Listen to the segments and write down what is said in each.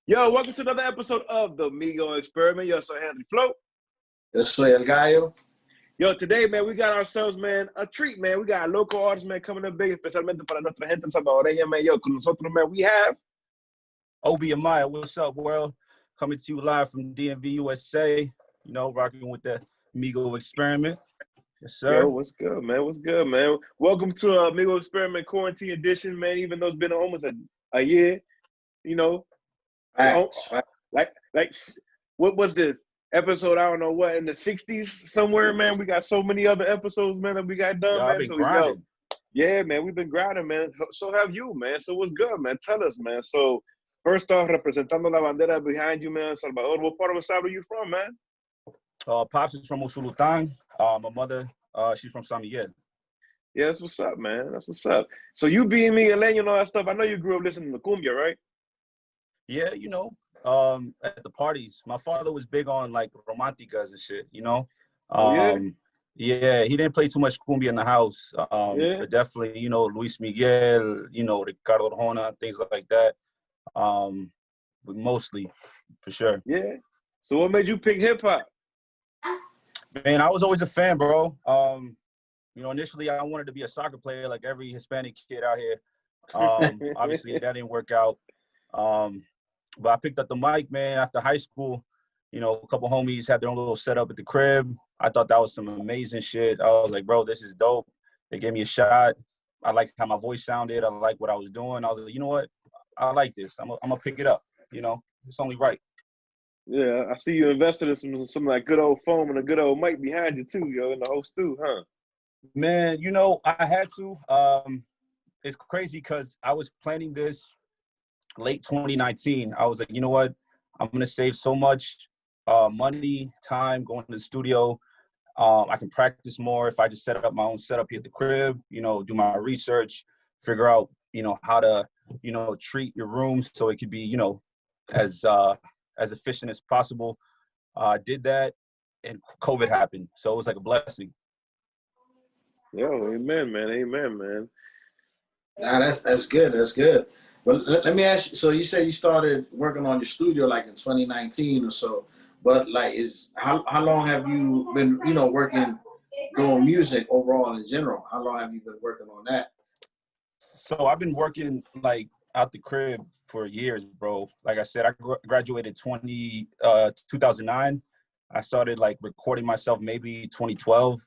Yo, welcome to another episode of the MIGO Experiment. Yo, soy Henry Flo. Yo soy el Gallo. Yo, today, man, we got ourselves, man, a treat, man. We got a local artist, man, coming up big, especialmente para nuestra gente salvadoreña, man. Yo, con nosotros, man, we have... Amaya, what's up, world? Coming to you live from DMV, USA. You know, rocking with the MIGO Experiment. Yes, sir. Yo, what's good, man? What's good, man? Welcome to MIGO Experiment Quarantine Edition, man. Even though it's been almost a year, you know. Like, what was this episode? I don't know what, in the 60s somewhere, man. We got so many other episodes, man, that we got done, man. I've been grinding. Yeah, man, we've been grinding, man. So have you, man. So what's good, man? Tell us, man. So first off, representando la bandera behind you, man, Salvador. What part of El Salvador are you from, man? Pops is from Usulután. My mother, she's from San Miguel. Yeah, that's what's up, man. That's what's up. So you being Migueleño and all that stuff, I know you grew up listening to cumbia, right? Yeah, you know, at the parties. My father was big on, like, romanticas and shit, you know? Yeah, he didn't play too much cumbia in the house. But definitely, you know, Luis Miguel, you know, Ricardo Arjona, things like that. But mostly, for sure. Yeah. So what made you pick hip-hop? Man, I was always a fan, bro. You know, initially I wanted to be a soccer player like every Hispanic kid out here. Obviously, that didn't work out. But I picked up the mic, man, after high school. You know, a couple homies had their own little setup at the crib. I thought that was some amazing shit. I was like, bro, this is dope. They gave me a shot. I liked how my voice sounded. I liked what I was doing. I was like, you know what? I like this. I'm gonna pick it up. You know, it's only right. Yeah, I see you invested in some like good old foam and a good old mic behind you too, yo, in the whole stew, huh? Man, you know, I had to. It's crazy because I was planning this late 2019. I was like, you know what? I'm gonna save so much money, time going to the studio. I can practice more if I just set up my own setup here at the crib. You know, do my research, figure out, you know, how to, you know, treat your room so it could be, you know, as efficient as possible. Did that, and COVID happened, so it was like a blessing. Yo, amen, man. Amen, man. Nah, that's good. That's good. Well, let me ask you. So you say you started working on your studio like in 2019 or so, but like, how long have you been, you know, working doing music overall in general? How long have you been working on that? So I've been working like out the crib for years, bro. Like I said, I graduated 2009. I started like recording myself maybe 2012,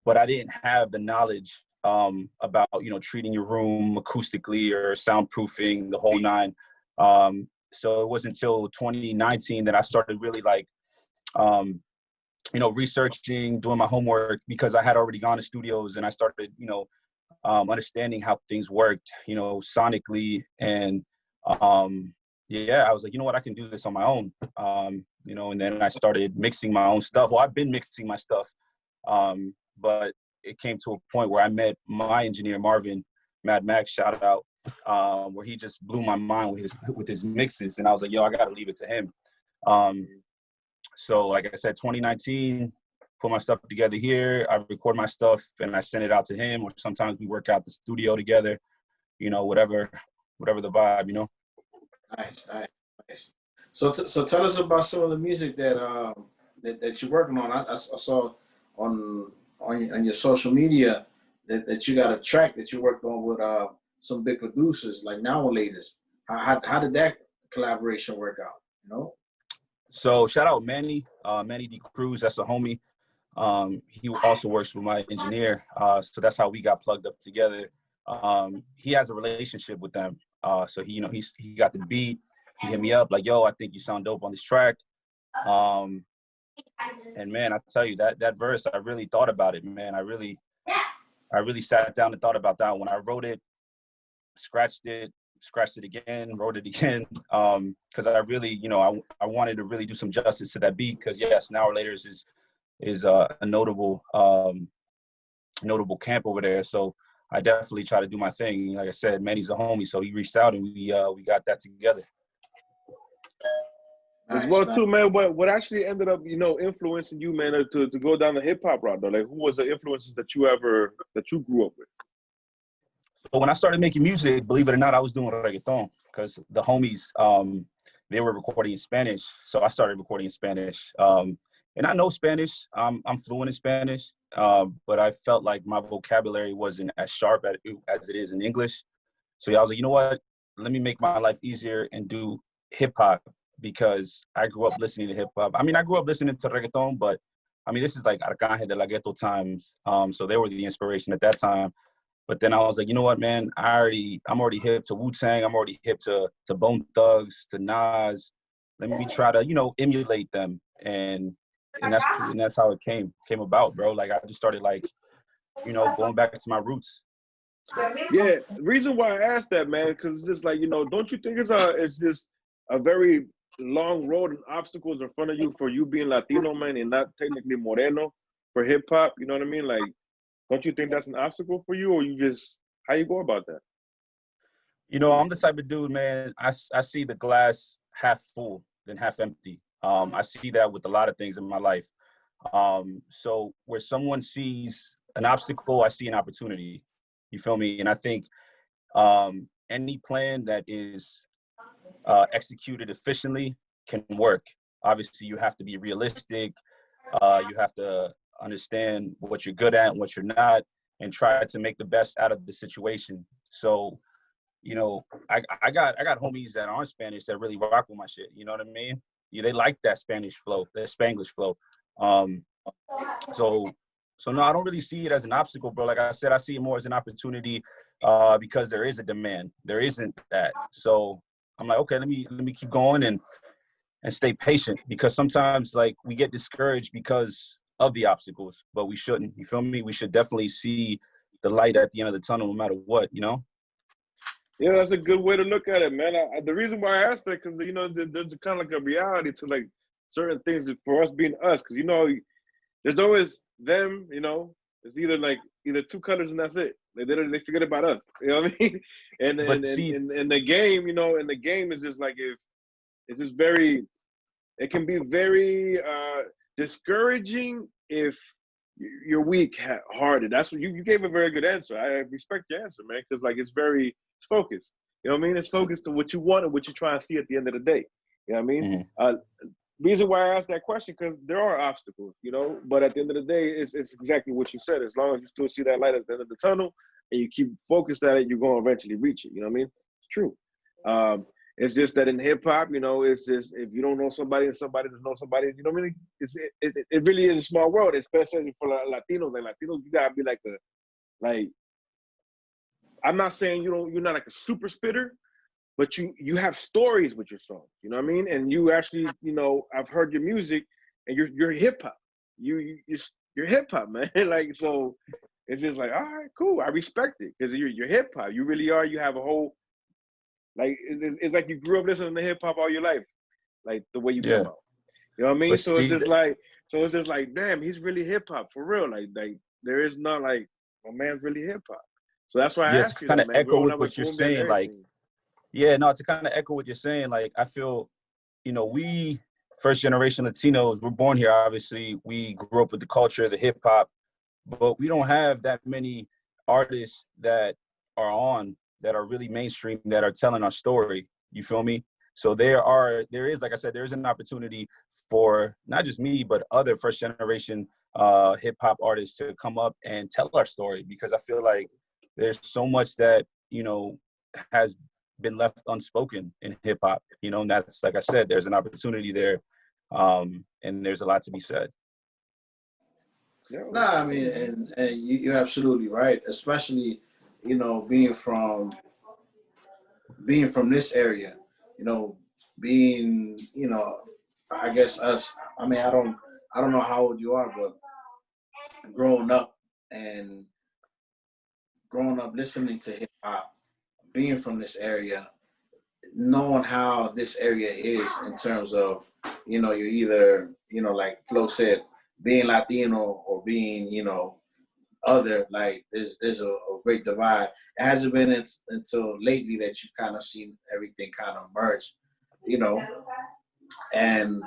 but I didn't have the knowledge about, you know, treating your room acoustically or soundproofing, the whole nine. So it wasn't until 2019 that I started really like, you know, researching, doing my homework, because I had already gone to studios and I started, you know, understanding how things worked, you know, sonically. And yeah, I was like, you know what, I can do this on my own. You know, and then I started mixing my own stuff. Well, I've been mixing my stuff, but it came to a point where I met my engineer, Marvin, Mad Max, shout out, where he just blew my mind with his mixes. And I was like, yo, I got to leave it to him. So like I said, 2019, put my stuff together here. I record my stuff and I send it out to him, or sometimes we work out the studio together, you know, whatever the vibe, you know. Nice. So tell us about some of the music that you're working on. I saw on your social media that you got a track that you worked on with some big producers like Now and Laters. How did that collaboration work out? You know. So shout out Manny D. Cruz. That's a homie. He also works with my engineer. So that's how we got plugged up together. He has a relationship with them. So he, you know, he got the beat. He hit me up like, yo, I think you sound dope on this track. And man, I tell you, that verse, I really thought about it, man. I really sat down and thought about that. When I wrote it, scratched it again, wrote it again. Cause I really, you know, I wanted to really do some justice to that beat. Cause yes, Now or Later is a notable camp over there. So I definitely try to do my thing. Like I said, Manny's a homie, so he reached out and we got that together. As well, too, man. What actually ended up, you know, influencing you, man, to go down the hip hop route, though? Like, who was the influences that you grew up with? So when I started making music, believe it or not, I was doing reggaeton because the homies they were recording in Spanish. So I started recording in Spanish. And I know Spanish. I'm fluent in Spanish, but I felt like my vocabulary wasn't as sharp as it is in English. So yeah, I was like, you know what? Let me make my life easier and do hip hop, because I grew up listening to hip hop. I mean, I grew up listening to reggaeton, but I mean, this is like Arcángel de la Ghetto times. So they were the inspiration at that time. But then I was like, you know what, man? I'm already hip to Wu-Tang. I'm already hip to Bone Thugs, to Nas. Let me try to, emulate them. And that's how it came about, bro. Like I just started like, going back to my roots. Yeah, the reason why I asked that, man, because it's just like, don't you think it's just a very long road and obstacles in front of you for you being Latino, man, and not technically Moreno for hip hop? You know what I mean? Like, don't you think that's an obstacle for you, or how you go about that? I'm the type of dude, man. I see the glass half full than half empty. I see that with a lot of things in my life. So where someone sees an obstacle, I see an opportunity. You feel me? And I think any plan that is executed efficiently can work. Obviously, you have to be realistic. You have to understand what you're good at and what you're not, and try to make the best out of the situation. So, I got homies that aren't Spanish that really rock with my shit. You know what I mean? Yeah, they like that Spanish flow, that Spanglish flow. So no, I don't really see it as an obstacle, bro. Like I said, I see it more as an opportunity because there is a demand. There isn't that. So I'm like, okay, let me keep going and stay patient, because sometimes like we get discouraged because of the obstacles, but we shouldn't. You feel me? We should definitely see the light at the end of the tunnel, no matter what. Yeah, that's a good way to look at it, man. The reason why I asked that, because there's kind of like a reality to like certain things for us being us, because there's always them. It's either two colors and that's it. They forget about us. You know what I mean? And the game, and the game is just like, it's just very. It can be very discouraging if you're weak-hearted. That's what you gave a very good answer. I respect your answer, man, because like it's focused. You know what I mean? It's focused to what you want and what you're trying to see at the end of the day. You know what I mean? Mm-hmm. Reason why I asked that question, because there are obstacles, but at the end of the day, it's exactly what you said. As long as you still see that light at the end of the tunnel and you keep focused at it, you're going to eventually reach it. You know what I mean? It's true. It's just that in hip hop, it's just, if you don't know somebody and somebody doesn't know somebody, you know what I mean? It really is a small world, especially for Latinos. Like Latinos, you gotta be like, I'm not saying you're not like a super spitter, but you have stories with your songs. You know what I mean? And you actually, I've heard your music, and you're hip hop. You're hip hop, man. Like, so it's just like, all right, cool. I respect it, because you're hip hop. You really are. You have a whole. Like, it's like you grew up listening to hip hop all your life, like the way you come out. You know what I mean? So it's just like, damn, he's really hip hop for real. Like there is not like, my man's really hip hop. So that's why I asked you, to kind of echo with what you're saying. Like, to kind of echo what you're saying. Like, I feel, we first generation Latinos, we're born here. Obviously, we grew up with the culture, the hip hop, but we don't have that many artists that are really mainstream, that are telling our story. You feel me? So there is, like I said, there is an opportunity for not just me, but other first generation hip hop artists to come up and tell our story, because I feel like there's so much that, has been left unspoken in hip hop, and that's, like I said, there's an opportunity there. And there's a lot to be said. No, I mean, and you're absolutely right, especially, being from this area, being, I guess us. I mean, I don't know how old you are, but growing up listening to hip hop, being from this area, knowing how this area is in terms of, you're either, like Flo said, being Latino or being, other, like there's a great divide. It hasn't been until lately that you've kind of seen everything kind of merge, and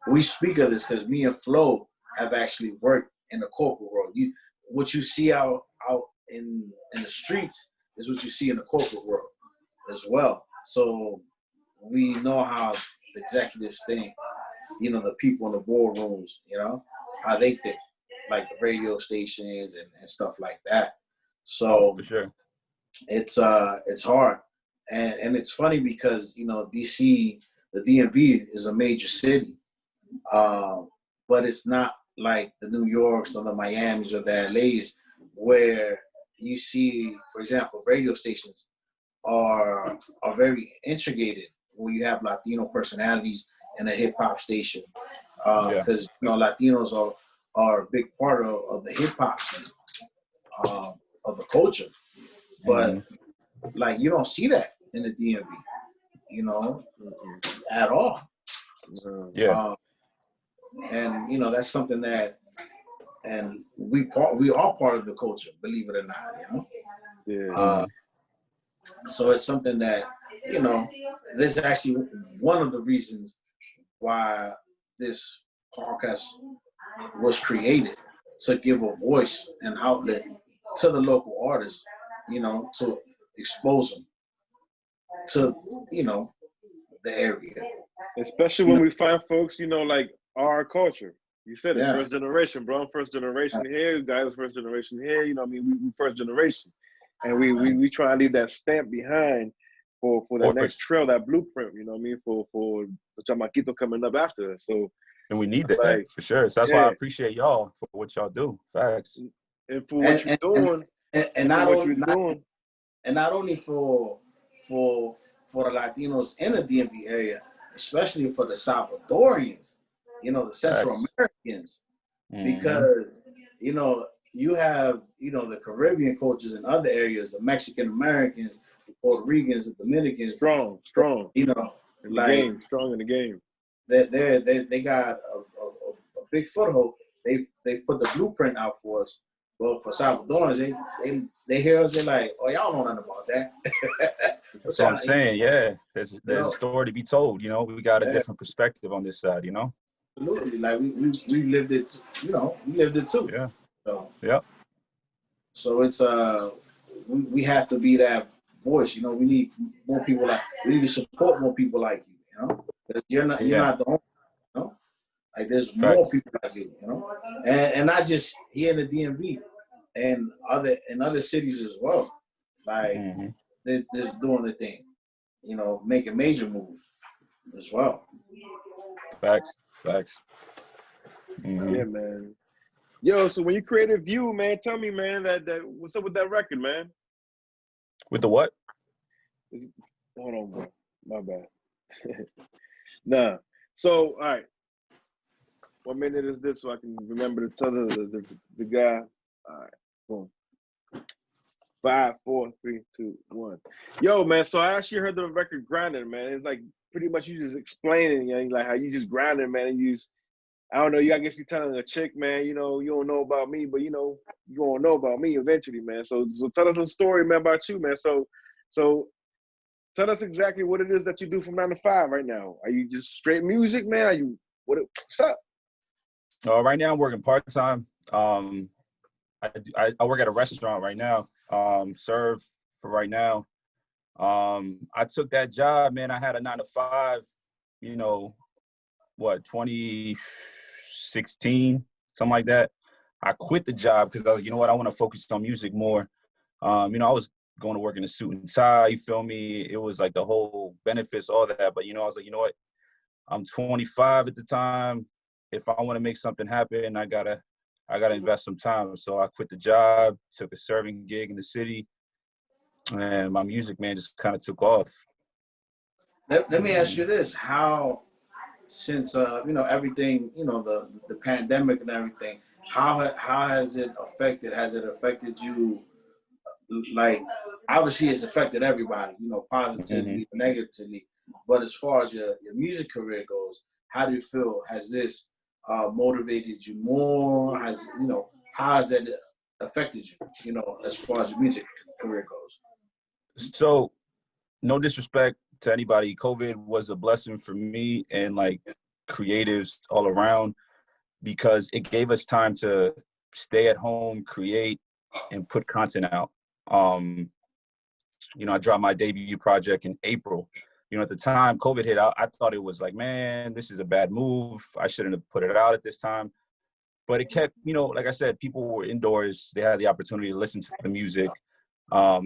we speak of this because me and Flo have actually worked in the corporate world. What you see out in the streets is what you see in the corporate world as well. So we know how the executives think, you know, the people in the boardrooms, you know, how they think, like the radio stations and stuff like that. So for sure. It's hard. And it's funny because, you know, DC, the DMV is a major city. But it's not like the New Yorks or the Miamis or the LAs where you see, for example, radio stations are very integrated, where you have Latino personalities in a hip hop station, because you know Latinos are a big part of the hip hop scene, of the culture, but like you don't see that in the DMV, you know, at all. And you know that's something that, and we are part of the culture, believe it or not, you know. So it's something that, you know, this is actually one of the reasons why this podcast was created, to give a voice and outlet to the local artists, you know, to expose them to, you know, the area. Especially when we find folks, you know, like our culture. You said it, Yeah. first generation, bro. I'm first generation here. You guys first generation here. You know what I mean? We first generation. And we try and leave that stamp behind for that next trail, that blueprint, you know what I mean, for the chamaquito coming up after us. So, and we need that, like, for sure. So that's why I appreciate y'all for what y'all do. Facts. And for what you're doing. And not only for the Latinos in the DMV area, especially for the Salvadorians, you know, the Central Americans, because, you know, you have, you know, the Caribbean cultures in other areas, the Mexican Americans, the Puerto Ricans, the Dominicans. Strong. You know, strong in the game. They got a big foothold. They've put the blueprint out for us. Well, for Salvadorans, they hear us, they're like, oh, y'all know nothing about that. That's what I'm saying, yeah. There's a story to be told, you know. We got a different perspective on this side, you know. Absolutely. Like, we lived it, you know, we lived it too. Yeah. So, So it's, we have to be that voice, you know. We need more people we need to support more people like you, you know. Because you're not the only, you know. Like, there's more people like you, you know. And not just here in the DMV, and other cities as well. Like, they're just doing the thing, you know, making major moves as well. Facts. Yeah, man. Yo, so when you created View, man, tell me, man, that what's up with that record, man? With the what? Hold on, bro. My bad. Nah. So, all right. What minute is this so I can remember to tell the guy? All right, boom. 5, 4, 3, 2, 1. Yo, man, so I actually heard the record Grinding, man. It's like pretty much you just explaining, you know, like how you just grinding, man, and you just, I don't know, I guess you're telling a chick, man, you know, you don't know about me, but, you know, you gonna know about me eventually, man. So tell us a story, man, about you, man. So tell us exactly what it is that you do from 9 to 5 right now. Are you just straight music, man? Are you, what's up? Right now I'm working part-time. I work at a restaurant right now, serve for right now. I took that job, man. I had a 9 to 5, you know, 2016, something like that. I quit the job because I was, you know what, I want to focus on music more. You know, I was going to work in a suit and tie, you feel me? It was like the whole benefits, all that. But, you know, I was like, you know what, I'm 25 at the time. If I want to make something happen, I gotta invest some time. So I quit the job, took a serving gig in the city, and my music, man, just kind of took off. Let me ask you this: how, since you know, everything, you know, the pandemic and everything, how has it affected? Has it affected you? Like, obviously, it's affected everybody, you know, positively or negatively. But as far as your music career goes, how do you feel? Has this motivated you more? How has it affected you, you know, as far as your music career goes? So, no disrespect to anybody, COVID was a blessing for me and like creatives all around, because it gave us time to stay at home, create, and put content out. You know, I dropped my debut project in April. You know, at the time COVID hit, I thought it was like, man, this is a bad move. I shouldn't have put it out at this time. But it kept, you know, like I said, people were indoors. They had the opportunity to listen to the music.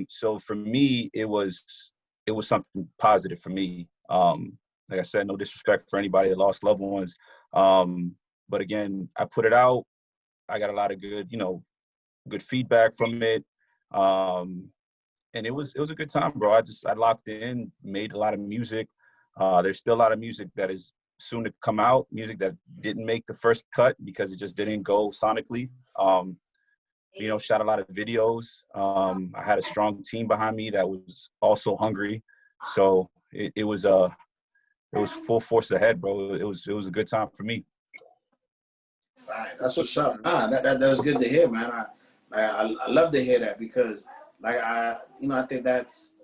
So for me, it was something positive for me. Like I said, no disrespect for anybody that lost loved ones. But again, I put it out. I got a lot of good, you know, good feedback from it. And it was a good time, bro. I locked in, made a lot of music. There's still a lot of music that is soon to come out, music that didn't make the first cut because it just didn't go sonically. You know, shot a lot of videos. I had a strong team behind me that was also hungry. So it was full force ahead, bro. It was a good time for me. Right, that's what's up. That's good to hear, man. I love to hear that because, like, I think that's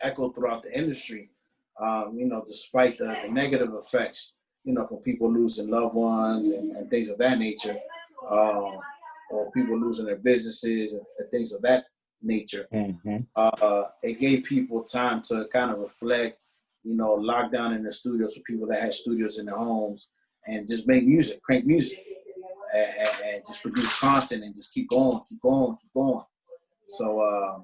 echoed throughout the industry. You know, despite the negative effects, you know, from people losing loved ones and things of that nature, or people losing their businesses and things of that nature. Mm-hmm. It gave people time to kind of reflect, you know, lock down in the studios for people that had studios in their homes and just make music, crank music, and just produce content and just keep going. So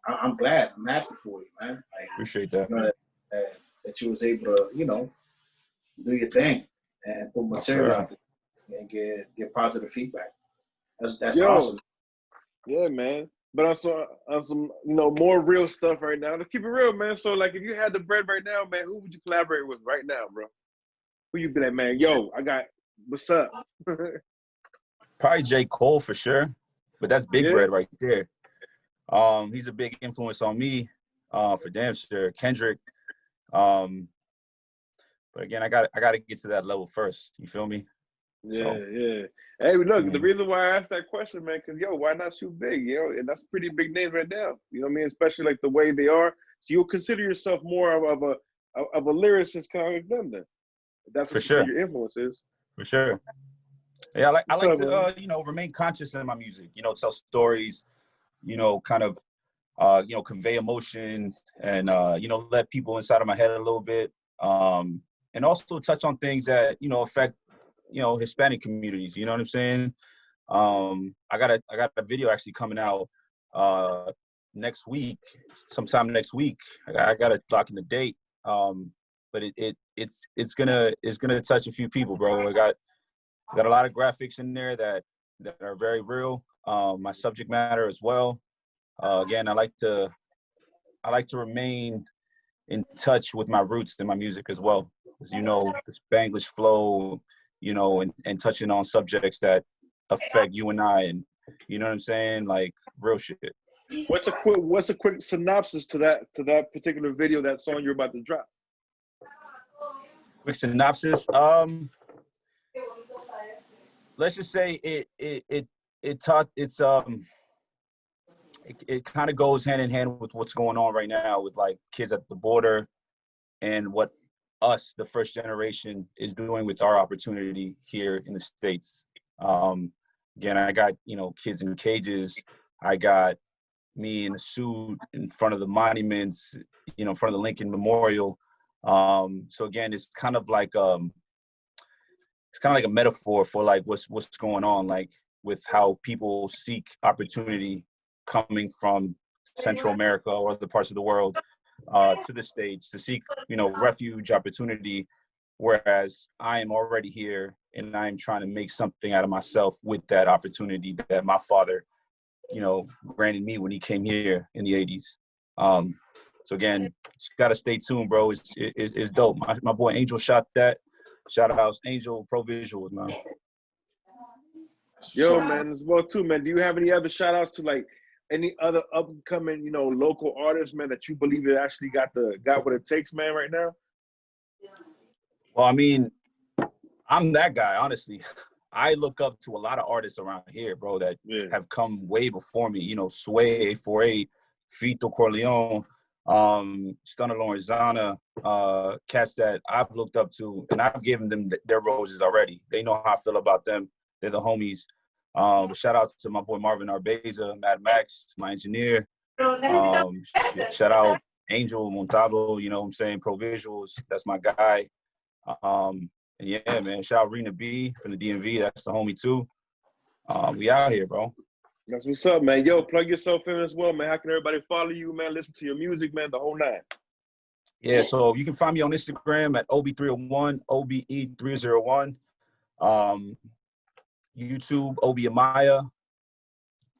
I'm glad. I'm happy for you, man. Appreciate that. That you was able to, you know, do your thing and put material out and get positive feedback. That's awesome. Yeah, man. But also on some, you know, more real stuff right now. Let's keep it real, man. So, like, if you had the bread right now, man, who would you collaborate with right now, bro? Who you be like, man? Yo, what's up? Probably J. Cole for sure, but that's big bread right there. He's a big influence on me, for damn sure. Kendrick. But again, I got to get to that level first. You feel me? Yeah. Hey, look, the reason why I asked that question, man, because why not shoot big? You know, and that's pretty big names right now. You know what I mean? Especially like the way they are. So you'll consider yourself more of a lyricist kind of like them, then. That's what your influence is. For sure. Yeah, I like to you know, remain conscious in my music. You know, tell stories. You know, kind of you know, convey emotion and you know, let people inside of my head a little bit. And also touch on things that, you know, affect, you know, Hispanic communities. You know what I'm saying? I got a video actually coming out next week, sometime next week. I got to lock in the date. But it's gonna touch a few people, bro. I got a lot of graphics in there that are very real. My subject matter as well. Again, I like to remain in touch with my roots in my music as well. As you know, the Spanglish flow, you know, and touching on subjects that affect you and I, and you know what I'm saying, like real shit. What's a quick synopsis to that particular video, that song you're about to drop? Quick synopsis. Let's just say it kind of goes hand in hand with what's going on right now with like kids at the border and what us, the first generation, is doing with our opportunity here in the States. Again, I got, you know, kids in cages. I got me in a suit in front of the monuments, you know, in front of the Lincoln Memorial. So again, it's kind of like a metaphor for like what's going on, like with how people seek opportunity coming from Central America or other parts of the world to the States to seek, you know, refuge, opportunity, whereas I am already here and I'm trying to make something out of myself with that opportunity that my father, you know, granted me when he came here in the 80s. So again, just gotta stay tuned, bro. It's dope. My boy Angel shot that. Shout out Angel Pro Visuals, man. Yo, man, as well too, man. Do you have any other shout outs to like any other upcoming, you know, local artists, man, that you believe it actually got what it takes, man, right now? Well, I mean, I'm that guy, honestly. I look up to a lot of artists around here, bro, that have come way before me. You know, Sway, 848, Fito Corleone, Stunner Lorenzana, cats that I've looked up to, and I've given them their roses already. They know how I feel about them. They're the homies. But shout out to my boy Marvin Arbeza, Mad Max, my engineer. Shout out Angel Montalvo, you know what I'm saying? Pro Visuals, that's my guy. And yeah, man, shout out Rena B from the DMV. That's the homie too. We out here, bro. That's what's up, man. Yo, plug yourself in as well, man. How can everybody follow you, man? Listen to your music, man, the whole nine. Yeah, so you can find me on Instagram at OB301, OBE301. YouTube, Obi Amaya.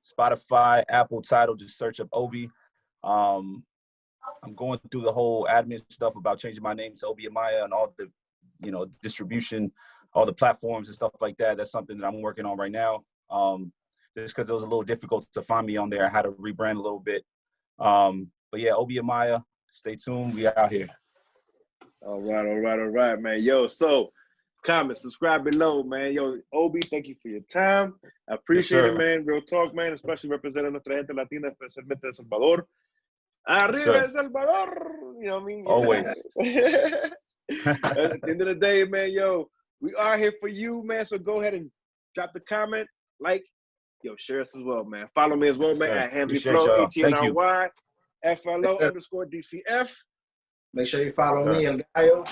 Spotify, Apple, Tidal, just search up Obi. I'm going through the whole admin stuff about changing my name to Obi Amaya and all the, you know, distribution, all the platforms and stuff like that. That's something that I'm working on right now. Just because it was a little difficult to find me on there. I had to rebrand a little bit. But yeah, Obi Amaya, stay tuned. We out here. All right, man. Yo, so comment, subscribe below, man. Yo, Obi, thank you for your time. I appreciate it, man. Real talk, man, especially representing nuestra gente latina, especialmente El Salvador. Arriba El Salvador! You know what I mean? Always. At the end of the day, man, yo, we are here for you, man. So go ahead and drop the comment, like, yo, share us as well, man. Follow me as well, man, at Henry Flow, ATNRY, FLO_DCF. Make sure you follow me and Gallo,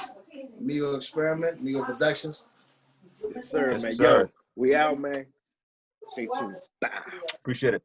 MIGO Experiment, MIGO Productions. Yes, sir, man. Yo, we out, man. Stay tuned. Bye. Appreciate it.